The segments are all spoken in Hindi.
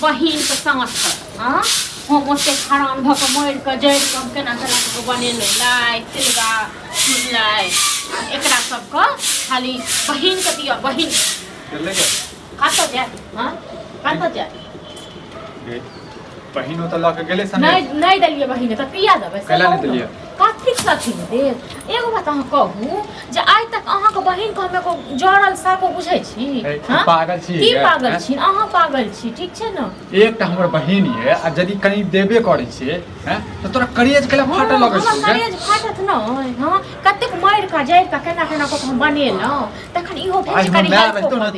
बहिन के साथ हां हम ओते खरान भ के मर के जड़ कम केना के बनेले लाई चिल्ला चिल्लाई एकरा सब को खाली बहिन के दिया बहिन चले गए कातो जा हां कातो जा बहिन तो लके गेले सने नहीं दलिए बहिन त पिया देबे कैला नहीं दलिए काथिक साथी दे एगो बात अहाँ कहू जे आइ तक अहाँ के बहिन के हमे को जड़ल साको बुझै छी हां पागल छी की पागल छी अहाँ पागल छी ठीक छै न एकटा हमर बहिन है आ यदि कहीं देबे करै छै हैं तो तोरा करेज केला फाटै लगै छै करेज फाटत न हां कतेक मार का जाय का केना केना को हम बनेलौ तखन इहो भेज करी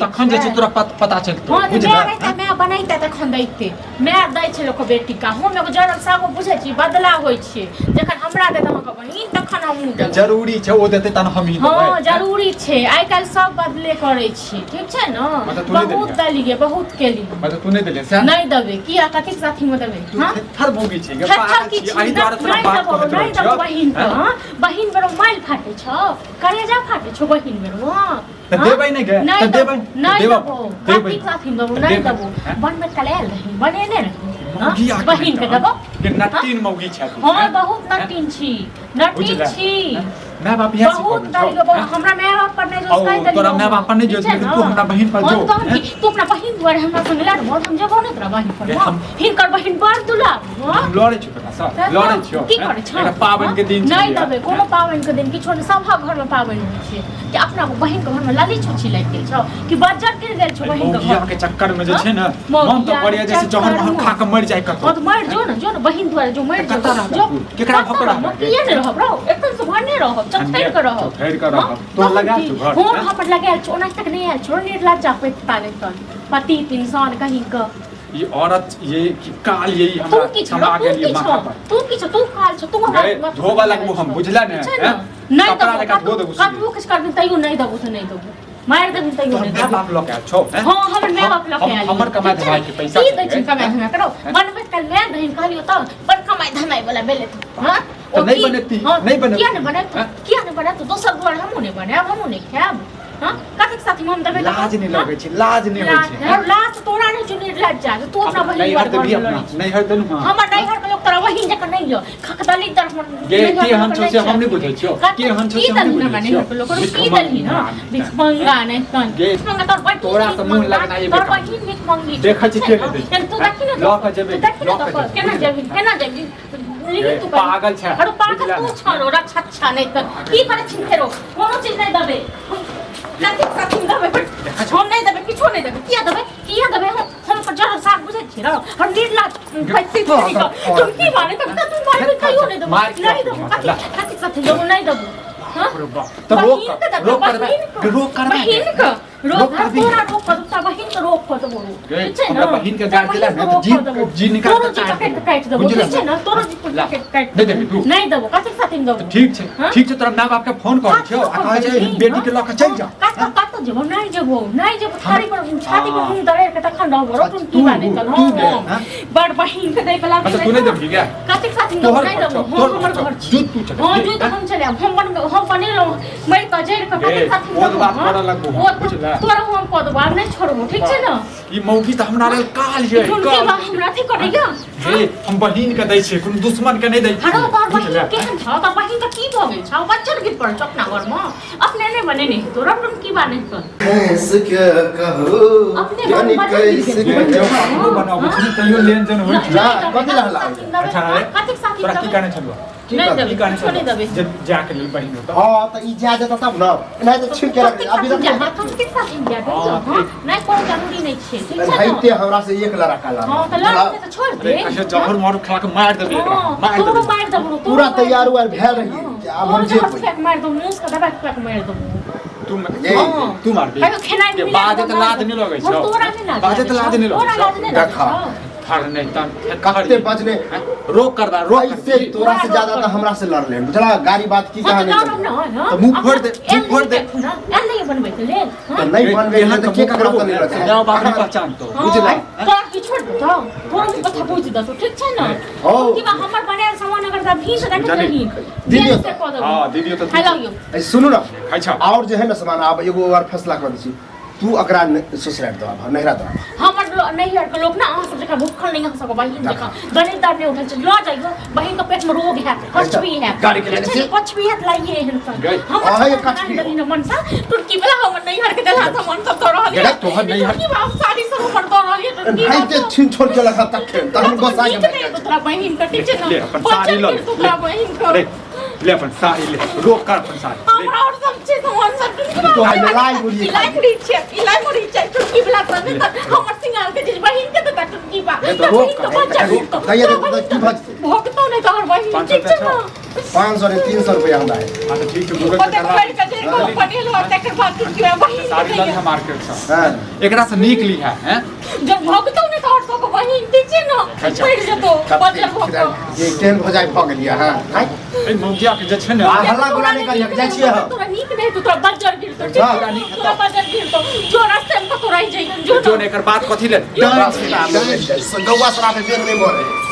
तखन जे छै तोरा पता चलतौ बुझला मैं बनैते तखन दैते मैं दै छै लोक बेटी का हम एगो जड़ल साको बुझै छी बदला होय छै जखन हमरा दे अहाँ के बहिन तखन हम देबै जरूरी छै ओ देतै तन हम ही देबै हां जरूरी छै आइ काल सब बदले करै छी ठीक छै न बहुत दलिए बहुत केली मतलब तू नहीं देले से नहीं देबे किया कथि साथी में देबे हां थर भोगी छै गे पागल छी आइ द्वारा तोरा बात कहत नहीं देबो बहिन के हां बहिन बेरो माइल फाटे छ करेजा फाटे छ बहिन बेरो हां त देबै नहीं गे त देबै देबो कथि साथी देबो नहीं देबो बनबे कलेल रही बनेने रही बहिन के देबो के नटीन मौगी छै हां बहुत नटीन छी नटीन छी मैं बाप यहां बहुत दलिए हमरा माय बाप पर नहीं जो सकाई तोरा माय बाप पर नहीं जो तू हमरा बहिन पर जो तू अपना बहिन द्वारा हमरा संग लड़ बहुत हम जगह नहीं तोरा बहिन पर हिनकर बहिन बड़ दुला लड़े छ तोरा सब लड़े छ की करे छ एटा पावन के दिन नहीं देबे कोनो पावन के दिन किछो सब घर में पावन होय छै कि अपना बहिन के घर में लाली छुछी लाग गेल छ कि बजट गिर गेल छ बहिन के घर के चक्कर में जे छै ना मन तो बढ़िया जैसे जहर हम खा के मर जाय कतो तो मर जो ना बहिन द्वारा जो मर जो केकरा भकड़ा किए नहीं रह ब्रो एकदम से भरने रह चफेर कर रह फेर कर रह तो लगा तू घर हम वहां पर लगाल छ ओना तक नहीं आल छोड़ नेट ला जा पे पागल तन पति इंसान कहीं का ये औरत ये काल यही हमरा समा गेली माथा पर तू काल छ तू हमरा धोबा लगबो हम बुझला ने नहीं कपड़ा लगा धो देबो कतबो किछ कर तइयो नहीं देबो तो नहीं देबो मार देबो तइयो नहीं देबो बाप लके छो हां हमर माय बाप लके आली हमर कमाई धमाई के पैसा की दै छी कमाई धमाई करो बनबे कल मैं बहिन कहलियो त बड़ कमाई धमाई वाला बेले हां तो नहीं बनती नहीं बनती किया नहीं बना तो दोसर घर हमहु नहीं बनाब हमहु नहीं खाब हां कथि साथी हम देबे लाज नहीं लगे छी लाज नहीं होय छै लाज तोरा नहीं चुनी लाज जा तू अपना बहिन नहीं हर तनु हां हमर नहीं हर लोग तोरा बहिन जक नहीं लो खकदली तरफ गे के हम से हम नहीं बुझै छियो के हम से हम नहीं बुझै छियो लोग की दली ना भिख मंगा नहीं तन भिख मंगा तोर बहिन तोरा से मुंह लगना ये तोर बहिन भिख मंगी देखै छी के दे तू देखि ना लऽ के जेबे केना जेबी तू पागल छै अरे पागल तू छरो रा छच्छा नहीं त की करे छिन फेरो कोनो चीज नहीं दबे कथि साथी दबे हम नहीं दबे किछो नहीं दबे किया दबे हम पर जरा साग बुझे छी र हम नीड ला फैक्ट्री तुम की माने तब तू मार कहियो नहीं दबो कथि साथी दबो नहीं दबो हां तो रोक कर बहिन का रोक तोरा रोक कर ता बहिन के रोक कर दबो ठीक छै ना बहिन के गाड़ देला ने तो जी निकाल के काट दबो ठीक छै ना तोरो जी काट दे दे तू नहीं दबो कथि साथी दबो ठीक छै तोरा माय बाप के फोन कर छियो आ कहै छै बेटी के लऽ के चल जा कत जेबो नहीं जेबो थारी पर छाती पर मुंह दरे के तखन रहबो रो तुम की माने चल हां बड़ बहिन के दे के ला तू नहीं देबी क्या कथि साथी नहीं दबो हमर घर छी तू चल हां जो तो हम चले हम बनेलो मैं तो जेर के कथि साथी वो बात कर लगबो बुझला तोरा हम को दबा नहीं छोड़बो ठीक छै ना ई मौगी त हमरा रे काल ये काल हमरा थी करेगा हे हम बहिन के दै छै कोनो दुश्मन के नहीं दै छै हरो तोर बहिन केहन छ त बहिन त की भ गेल छ बच्चन गिर पड़ चपना घर में अपने नहीं बने नहीं तोरा तुम की बाने कैसे क्या कहो अपने जानी कैसे वो बनाओ बिछनी तइयो लेन देन होय छै कथि रहला अच्छा रे कथि साथी तोरा की कहने छलवा नहीं देबे नहीं देबे जाके ले बहिन तो हां त ई जा देता तब न नहीं तो ठीक रख अभी तक कथि साथी जा दे नहीं कोन जरूरी नहीं छै ठीक छै भाई ते हमरा से एक लड़ा काला हां त लड़ा से छोड़ दे अच्छा जहर मार खा के मार देबे मार दे मार दबो पूरा तैयार हुआ भेल रही अब हम जे मार दो मुंह का दबा के मार दो तू मार दे बाजे त लाद नहीं लगे छ तोरा नहीं लाद बाजे त लाद नहीं लगे छ देखा फर नहीं तन कते बजने रोक कर दा रोक ऐसे तोरा से ज्यादा तो हमरा से लड़ ले बुझला गाड़ी बात की कहानी तो मुंह फोड़ दे नहीं बनबे त ले तो नहीं बनबे त के ककरा त नहीं रहते जाओ बाप पहचान तो बुझला तो की छोड़ दो तोरा की कथा बुझ दो ठीक छै ना की बा हमर बनायल सामान अगर दा भी से देख रही दीदी हां दीदी तो हेलो यो सुनो ना अच्छा और जो है ना सामान अब एगो और फैसला कर दी तू अकरा ससुराल दो नहरा दो हमर नहीं हट के लोग ना सब जगह भूखल नहीं हो सको बहिन जगह गणित दार ने उठल छ ल जाइयो बहिन का पेट में रोग है कुछ भी है गाड़ी के लेने से कुछ भी है लाइए हन गई। हम ये कछ भी नहीं मन सा तुर्की वाला हम नहीं हट के दला था मन सब तो रहल गेला तोहर नहीं हट की बात सारी सब मन तो रहल तुर्की भाई ते छीन छोड़ के लगा तक त हम गोसा के नहीं तोरा बहिन का टीचर ना ले अपन साड़ी लो तोरा बहिन को ले अपन साड़ी ले रोक कर अपन साड़ी हमरा और सब चीज सामान सब तो है लाई मुड़ी इलाई मुड़ी छै तुर्की वाला तने हमर सिंगार के चीज बहिन के तो तुर्की बा ये तो रोक कर कहिए तो की भज भोगतो नहीं तोहर बहिन ठीक छै ना 500 ने 300 रुपया हमरा है हां तो ठीक है गूगल पे पता करवा कर के देखो पनीर लो तकर बाद तुर्की वाला बहिन साड़ी ला मार्केट से हां एकरा से निकली है हैं जब भोगतो नहीं तोहर सब बहिन ठीक छै ना पड़ जतो बदल भोगतो ये केन हो जाय भ गेलिया हां ए मुखिया के जे छै ने हल्ला गुला नहीं करिया जाय छियै हम तोरा नीक नहीं तो तोरा बजर गिर तो तोरा बजर गिर तो जो रास्ते में तो रह जाई जो जोन एकर बात कथि ले गौवा सरा पे बेर नहीं मोरे